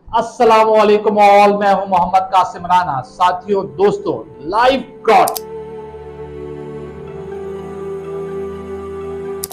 अस्सलाम वालेकुम ऑल, मैं हूं मोहम्मद कासिम राना। साथियों, दोस्तों, लाइव गॉड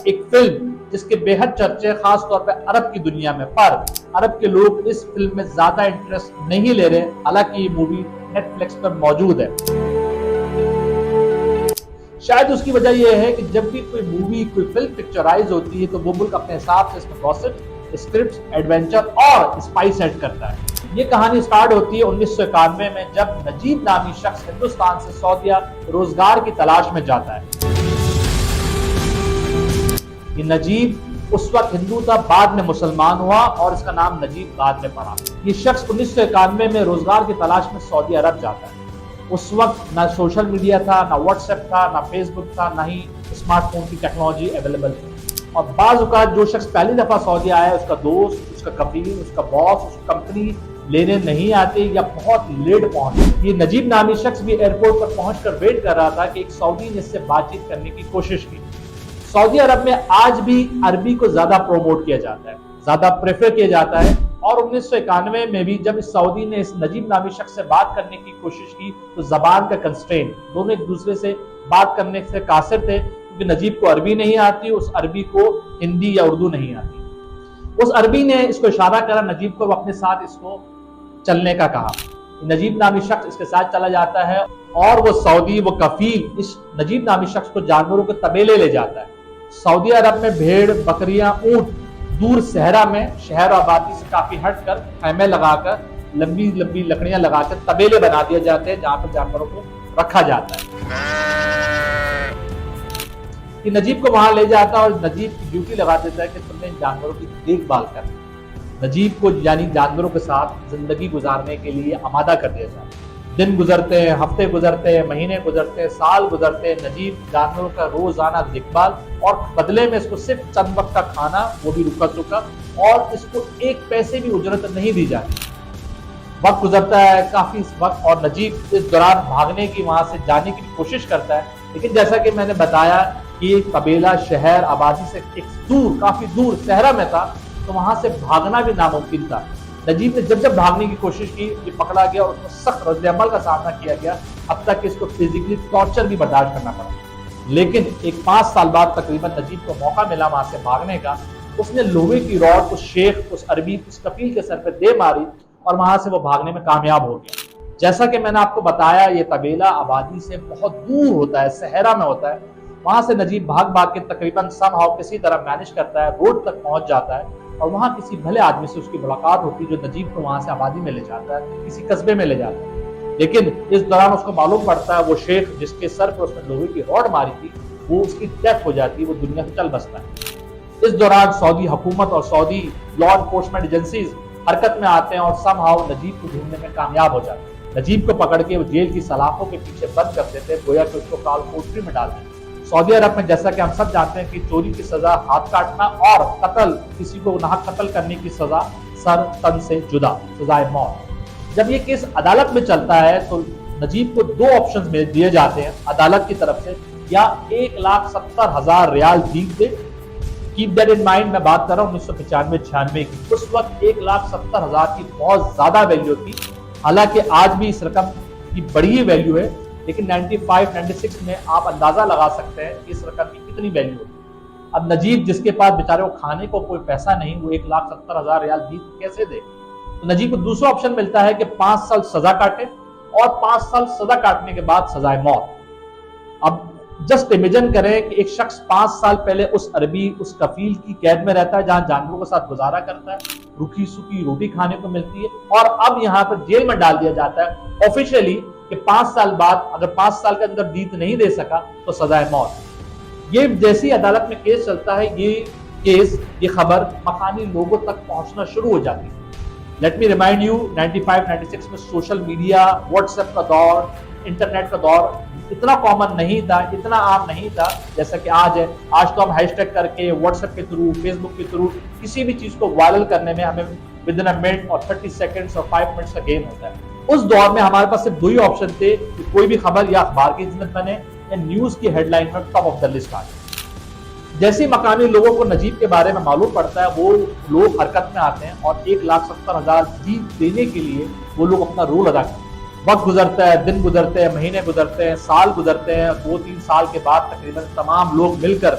एक फिल्म जिसके बेहद चर्चे खास तौर पे अरब की दुनिया में, पर अरब के लोग इस फिल्म में ज्यादा इंटरेस्ट नहीं ले रहे, हालांकि ये मूवी नेटफ्लिक्स पर मौजूद है। शायद उसकी वजह यह है कि जब भी कोई मूवी, कोई फिल्म पिक्चराइज होती है तो वो मुल्क अपने हिसाब से इसमें गॉसिप, स्क्रिप्ट, एडवेंचर और स्पाइस ऐड करता है। ये कहानी स्टार्ट होती है 1991 में, जब नजीब नामी शख्स हिंदुस्तान से सऊदीया रोजगार की तलाश में जाता है। ये नजीब उस वक्त हिंदू था, बाद में मुसलमान हुआ और इसका नाम नजीब बाद में पड़ा। ये शख्स 1991 में रोजगार की तलाश में सऊदी अरब जाता है। उस वक्त ना सोशल मीडिया था, ना व्हाट्सएप था, ना फेसबुक था, ना ही स्मार्टफोन की टेक्नोलॉजी अवेलेबल थी। और बाज़ औक़ात जो शख्स पहली दफा सऊदी आया, उसका दोस्त, उसका कफील, उसका बॉस, उसकी कंपनी लेने नहीं आते या बहुत लेट पहुंचे। ये नजीब नामी शख्स भी एयरपोर्ट पर पहुंचकर वेट कर रहा था कि एक सऊदी ने इससे बातचीत करने की कोशिश की। सऊदी अरब में आज भी अरबी को ज्यादा प्रोमोट किया जाता है, ज्यादा प्रेफर किया जाता है। और 1991 में भी जब इस सऊदी ने इस नजीब नामी शख्स से बात करने की कोशिश की तो जबान का कंस्ट्रेंट, दोनों एक दूसरे से बात करने से कासिर थे, क्योंकि नजीब को अरबी नहीं आती, उस अरबी को हिंदी या उर्दू नहीं आती। उस अरबी ने इसको इशारा करा नजीब को अपने साथ इसको चलने का कहा। नजीब नामी शख्स इसके साथ चला जाता है और वो सऊदी, वो कफील इस नजीब नामी शख्स को जानवरों के तबेले ले जाता है। सऊदी अरब में भेड़, बकरियां, ऊंट दूर सहरा में शहर आबादी से काफी हटकर खैमे लगाकर, लंबी लंबी लकड़ियां लगाकर तबेले बना दिए जाते हैं, जहां पर जानवरों को रखा जाता है। कि नजीब को वहां ले जाता है और नजीब की ड्यूटी लगा देता है कि तुमने इन जानवरों की देखभाल करनी। नजीब को यानी जानवरों के साथ जिंदगी गुजारने के लिए आमादा कर दिया जाता है। दिन गुजरते हैं, हफ्ते गुजरते हैं, महीने गुजरते हैं, साल गुजरते हैं। नजीब जानवरों का रोजाना देखभाल और बदले में इसको सिर्फ चंद वक्त का खाना, वो भी रुका चुका, और इसको एक पैसे भी उजरत नहीं दी जाती। वक्त गुजरता है काफी वक्त और नजीब इस दौरान भागने की, वहां से जाने की कोशिश करता है, लेकिन जैसा कि मैंने बताया कि कबीला शहर आबादी से एक दूर, काफी दूर सहरा में था, तो वहां से भागना भी नामुमकिन था। नजीब ने जब भागने की कोशिश की, ये पकड़ा गया और उसको सख्त रद्द-ए-अमल का सामना किया गया, अब तक कि इसको फिजिकली टॉर्चर भी बर्दाश्त करना पड़ा। लेकिन एक 5 साल बाद तकरीबन नजीब को मौका मिला वहां से भागने का। उसने लोहे की रॉड उस शेख, उस अरबी, उस कफील के सर पे दे मारी और वहां से वो भागने में कामयाब हो गया। जैसा कि मैंने आपको बताया, ये तबेला आबादी से बहुत दूर होता है, सहरा में होता है। वहां से नजीब भाग भाग के तकरीबन समहाउ किसी तरह मैनेज करता है, रोड तक पहुंच जाता है और वहां किसी भले आदमी से उसकी मुलाकात होती है, जो नजीब को वहां से आबादी में ले जाता है, किसी कस्बे में ले जाता है। लेकिन इस दौरान उसको मालूम पड़ता है वो शेख जिसके सर पर उसने लोहे की रॉड मारी थी, वो उसकी डेथ हो जाती है, वो दुनिया से चल बसता है। इस दौरान सऊदी हुकूमत और सऊदी लॉ एनफोर्समेंट एजेंसीज हरकत में आते हैं और समहाउ नजीब को ढूंढने में कामयाब हो जाते हैं। नजीब को पकड़ के वो जेल की सलाखों के पीछे बंद कर देते हैं, गोया कि उसको काल कोठरी में डाल देते हैं। सऊदी अरब में जैसा कि हम सब जानते हैं कि चोरी की सजा हाथ काटना और कत्ल, किसी को नाहक कत्ल करने की सजा सर तन से जुदा, सजाए मौत। जब ये केस अदालत में चलता है तो नजीब को 2 ऑप्शंस में दिए जाते हैं अदालत की तरफ से, या 1,70,000 रियाल जीत दे। कीप दैट इन माइंड, मैं बात कर रहा हूँ 1995-96 की। उस वक्त 1,70,000 की बहुत ज्यादा वैल्यू थी, हालांकि आज भी इस रकम की बड़ी वैल्यू है, लेकिन 95-96 में आप अंदाजा लगा सकते हैं कि इस रकम की कितनी वैल्यू होगी। अब नजीब, जिसके पास बेचारे को खाने को कोई पैसा नहीं, वो 1,70,000 रियाल जीत कैसे दे? तो नजीब को दूसरा ऑप्शन मिलता है कि 5 साल सजा काटे और 5 साल सजा काटने के बाद सजाए मौत। अब जस्ट इमेजिन करें कि एक शख्स 5 साल पहले उस अरबी, उस कफील की कैद में रहता है, जहां जानवरों के साथ गुजारा करता है, रूखी सूखी रोटी खाने को मिलती है, और अब यहाँ पर जेल में डाल दिया जाता है ऑफिशियली कि 5 साल बाद अगर 5 साल के अंदर जीत नहीं दे सका तो सजाए मौत। ये जैसी अदालत में केस चलता है, ये खबर मकानी लोगों तक पहुंचना शुरू हो जाती है। लेट मी रिमाइंड यू, 95-96 में सोशल मीडिया, व्हाट्सएप का दौर, इंटरनेट का दौर इतना कॉमन नहीं था, इतना आम नहीं था जैसा कि आज है। आज तो हम हैशटैग करके व्हाट्सएप के थ्रू, फेसबुक के थ्रू किसी भी चीज को वायरल करने में हमें विद इन अ मिनट और 30 सेकंड्स और 5 मिनट्स का गेम होता है। उस दौर में हमारे पास सिर्फ 2 ही ऑप्शन थे कि कोई भी खबर या अखबार की इज्जत बने या न्यूज की हेडलाइन में टॉप ऑफ द लिस्ट आ जाए। जैसे ही मकामी लोगों को नजीब के बारे में मालूम पड़ता है, वो लोग हरकत में आते हैं और 1,70,000 जीत देने के लिए वो लोग अपना रोल अदा करते हैं। वक्त गुजरता है, दिन गुजरते हैं, महीने गुजरते हैं, साल गुजरते हैं, 2-3 साल के बाद तकरीबन तमाम लोग मिलकर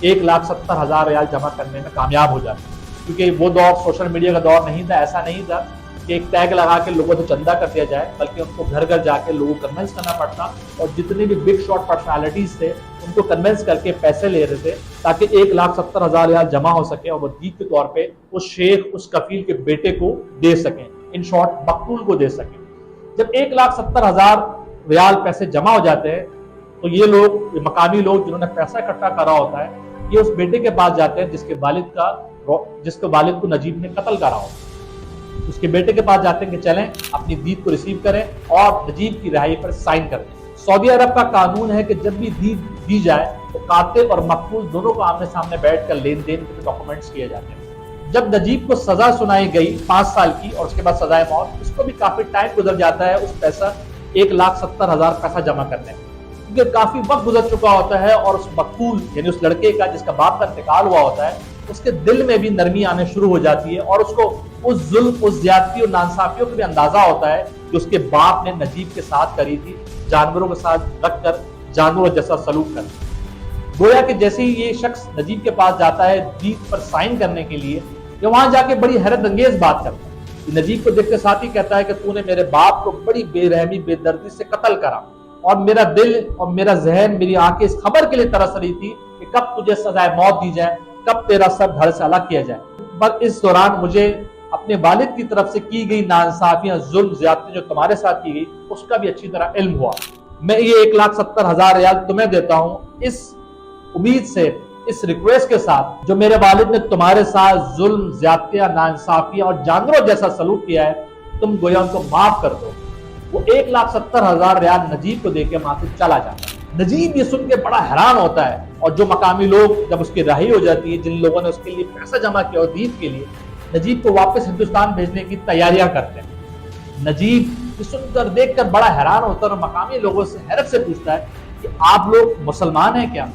1,70,000 रियाल जमा करने में कामयाब हो जाते हैं। क्योंकि वो दौर सोशल मीडिया का दौर नहीं था, ऐसा नहीं था कि एक टैग लगा के लोगों से चंदा कर दिया जाए, बल्कि उनको घर घर जाके लोगों को कन्विंस करना पड़ता, और जितने भी बिग शॉट पर्सनालिटीज थे उनको कन्विंस करके पैसे ले रहे थे ताकि 1,70,000 रियाल जमा हो सके और वो जीत के तौर पे उस शेख, उस कफील के बेटे को दे सकें, इन शॉर्ट मकतूल को दे सकें। जब 1,70,000 रियाल पैसे जमा हो जाते हैं तो ये लोग, ये मकामी लोग जिन्होंने पैसा इकट्ठा करा होता है, ये उस बेटे के पास जाते हैं जिसके वालिद को नजीब ने कत्ल करा हो। उसके बेटे के पास जाते हैं कि चलें अपनी दीद को रिसीव करें और नजीब की रिहाई पर साइन कर दें। सऊदी अरब का कानून है कि जब भी दीद दी जाए तो कातिल और मकतूल दोनों को आमने सामने बैठकर लेन देन के डॉक्यूमेंट्स किए जाते हैं। जब नजीब को सजा सुनाई गई 5 साल की और उसके बाद सजाए मौत, उसको भी काफी टाइम गुजर जाता है उस पैसा 1,70,000 पैसा जमा करने में, क्योंकि काफी वक्त गुजर चुका होता है और उस मकतूल यानी उस लड़के का जिसका बाप का इंतकाल हुआ होता है, उसके दिल में भी नरमी आने शुरू हो जाती है और उसको उस जुल्म, उस ज्यादती और नाइंसाफियों का भी अंदाजा होता है जो उसके बाप ने नजीब के साथ करी थी, जानवरों के साथ रखकर जानवरों जैसा सलूक कर। गोया कि जैसे ही ये शख्स नजीब के पास जाता है दीद पर साइन करने के लिए, ये वहां जाके बड़ी हैरत अंगेज बात करता है। नजीब को देखते साथ ही कहता है कि तूने मेरे बाप को बड़ी बेरहमी, बेदर्दी से कत्ल करा और मेरा दिल और मेरा जहन, मेरी आंखें इस खबर के लिए तरस रही थी कि कब तुझे सजाए मौत दी जाए, कब तेरा सर धड़ से अलग किया जाए। पर इस दौरान मुझे अपने वालिद की तरफ से की गई नाइंसाफियां, जुल्म, ज्यादती जो तुम्हारे साथ की गई, उसका भी अच्छी तरह इल्म हुआ। मैं ये 1,70,000 रियाल तुम्हें देता हूँ इस उम्मीद से, इस रिक्वेस्ट के साथ, जो मेरे वालिद ने तुम्हारे साथ जुल्म, ज्यादतियां, नाइंसाफियां और जानवरों जैसा सलूक किया है, तुम गोया उनको माफ कर दो। वो 1,70,000 रियाल नजीब को देके वहां से चला जाता है। नजीब ये सुन के बड़ा हैरान होता है और जो मकामी लोग, जब उसकी रिहाई हो जाती है, जिन लोगों ने उसके लिए पैसा जमा किया और दीद के लिए, नजीब को वापस हिंदुस्तान भेजने की तैयारियां करते हैं। नजीब ये सुनकर, देखकर बड़ा हैरान होता है और मकामी लोगों से हैरत से पूछता है कि आप लोग मुसलमान हैं क्या?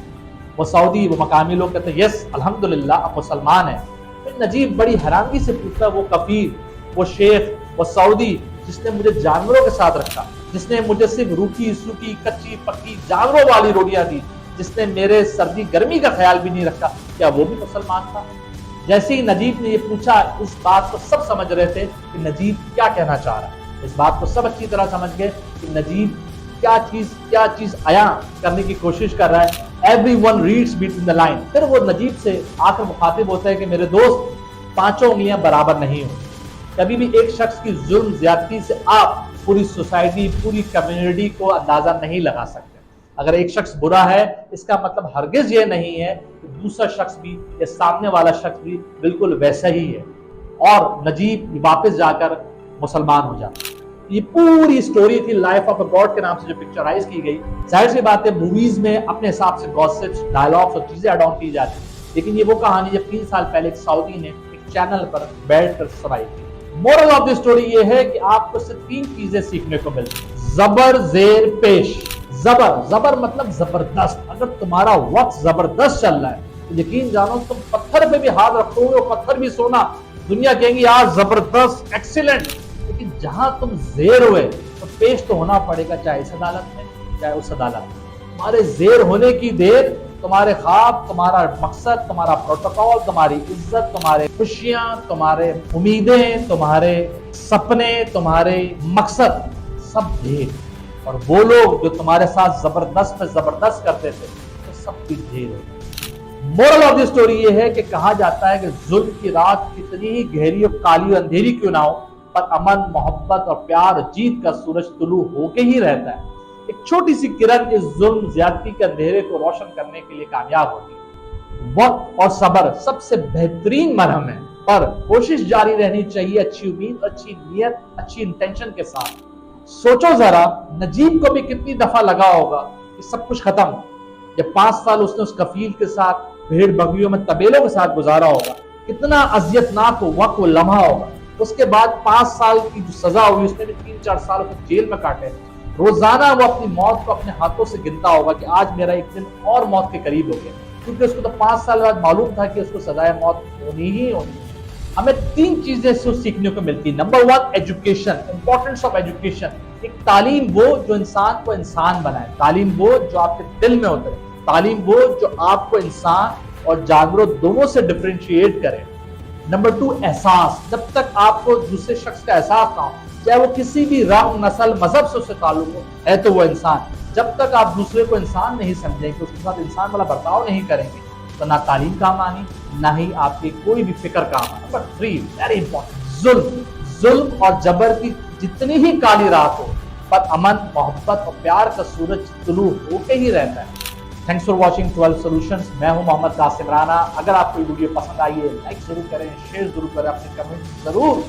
वो सऊदी, वो मकामी लोग कहते हैं यस अल्हम्दुलिल्लाह आप मुसलमान हैं। फिर नजीब बड़ी हैरानगी से पूछता है, वो कफीर, वो शेख, वो सऊदी जिसने मुझे जानवरों के साथ रखा, जिसने मुझे सिर्फ रूखी सूखी कच्ची पक्की जानवरों वाली रोटियां दी, जिसने मेरे सर्दी गर्मी का ख्याल भी नहीं रखा, क्या वो भी मुसलमान था? जैसे ही नजीब ने ये पूछा, इस बात को सब समझ रहे थे कि नजीब क्या कहना चाह रहा है। इस बात को सब अच्छी तरह समझ गए कि नजीब क्या चीज आया करने की कोशिश कर रहा है। Everyone reads between the line। फिर वो नजीब से आकर मुखातिब होता है कि मेरे दोस्त, 5 उंगलियां बराबर नहीं हो। कभी भी एक शख्स की जुल्म, ज्यादती से आप पूरी सोसाइटी, पूरी कम्युनिटी को अंदाजा नहीं लगा सकते। अगर एक शख्स बुरा है, इसका मतलब हरगिज ये नहीं है कि दूसरा शख्स भी या सामने वाला शख्स भी बिल्कुल वैसा ही है। और नजीब वापस जाकर मुसलमान हो जाता है। ये पूरी स्टोरी थी लाइफ ऑफ अ गॉड के नाम से जो पिक्चराइज की गई। जाहिर सी बात है मूवीज में अपने हिसाब से गॉसिप्स, डायलॉग्स और चीजें ऐड ऑन की जाती है, लेकिन ये वो कहानी जब 3 साल पहले एक सऊदी ने एक चैनल पर बैठकर सुनाई थी। मोरल ऑफ द स्टोरी ये है कि आपको सिर्फ 3 चीजें सीखने को मिलती है। जबर, जेर, पेश। जबर मतलब जबरदस्त। अगर तुम्हारा वक्त जबरदस्त चल रहा है तो यकीन जानो तुम पत्थर पे भी हाथ रखोगे और पत्थर भी सोना, दुनिया कहेंगी यार जबरदस्त, एक्सीलेंट। लेकिन जहां तुम जेर हुए तो पेश तो होना पड़ेगा, चाहे इस अदालत में चाहे उस अदालत में। तुम्हारे जेर होने की देर, तुम्हारे ख्वाब, तुम्हारा मकसद, तुम्हारा प्रोटोकॉल, तुम्हारी इज्जत, तुम्हारे खुशियां, तुम्हारे उम्मीदें, तुम्हारे सपने, तुम्हारे मकसद, सब ढेर। और वो लोग जो तुम्हारे साथ जबरदस्त में जबरदस्त करते थे, तो सब भी ढेर हो। मोरल ऑफ द स्टोरी ये है कि कहा जाता है कि जुल्म की रात कितनी ही गहरी और काली और अंधेरी क्यों ना हो, पर अमन, मोहब्बत और प्यार, जीत का सूरज तुलू होके ही रहता है। एक छोटी सी किरण इस जुल्म, ज्यादती के अंधेरे को रोशन करने के लिए कामयाब होती है। वक्त और सब्र सबसे बेहतरीन मरहम है, पर कोशिश जारी रहनी चाहिए, अच्छी उम्मीद, अच्छी नीयत, अच्छी इंटेंशन के साथ। सोचो जरा, नजीब को भी कितनी दफा लगा होगा कि सब कुछ खत्म। जब 5 साल उसने उस कफील के साथ भेड़ बकरियों में तबेलों के साथ गुजारा होगा, कितना अजियतनाक वक्त वो लम्हा होगा। उसके बाद 5 साल की जो सजा हुई, उसने भी 3-4 साल जेल में काटे। रोजाना वो अपनी मौत को अपने हाथों से गिनता होगा कि आज मेरा एक दिन और मौत के करीब हो गया। کیونکہ اس کو تو 5 سال بعد معلوم تھا کہ اس کو سزائے موت ہونی ہی ہونی ہے۔ ہمیں 3 چیزیں اس سے سیکھنے کو ملتی ہیں۔ Number 1 education, importance of education. ایک تعلیم وہ جو انسان کو انسان بنائے، تعلیم وہ جو آپ کے دل میں اترے، تعلیم وہ جو آپ کو انسان اور جانوروں دونوں سے ڈفرینشیٹ کرے۔ نمبر 2 احساس، جب تک آپ کو دوسرے شخص کا احساس نہ ہو، چاہے وہ کسی بھی رنگ، نسل، مذہب سے اس سے تعلق ہو، ہے تو وہ انسان، جب تک آپ دوسرے کو انسان نہیں سمجھیں گے، اس کے ساتھ انسان والا برتاؤ نہیں کریں گے، تو نہ تعلیم کام آنی، نہ ہی آپ کی کوئی بھی فکر کام آنا۔ نمبر 3 ویری امپورٹنٹ، ظلم اور جبر کی جتنی ہی کالی رات ہو، پر امن، محبت اور پیار کا سورج طلوع ہو کے ہی رہتا ہے۔ Thanks for watching 12 solutions. میں ہوں محمد قاسم رانا۔ اگر آپ کو یہ ویڈیو پسند آئی ہے، لائک ضرور کریں، شیئر ضرور کریں، اپنے کمنٹ ضرور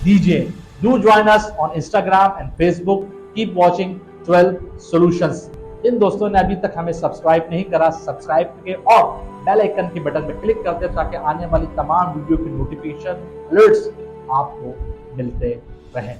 دیجیے۔ Do join us on Instagram and Facebook. Keep watching 12 solutions. جن دوستوں نے ابھی تک ہمیں سبسکرائب نہیں کرا، سبسکرائب کریں اور بیل آئیکن کی بٹن پہ کلک کر دیں تاکہ آنے والی تمام ویڈیو کی نوٹیفیکیشن الرٹس آپ کو ملتے رہیں۔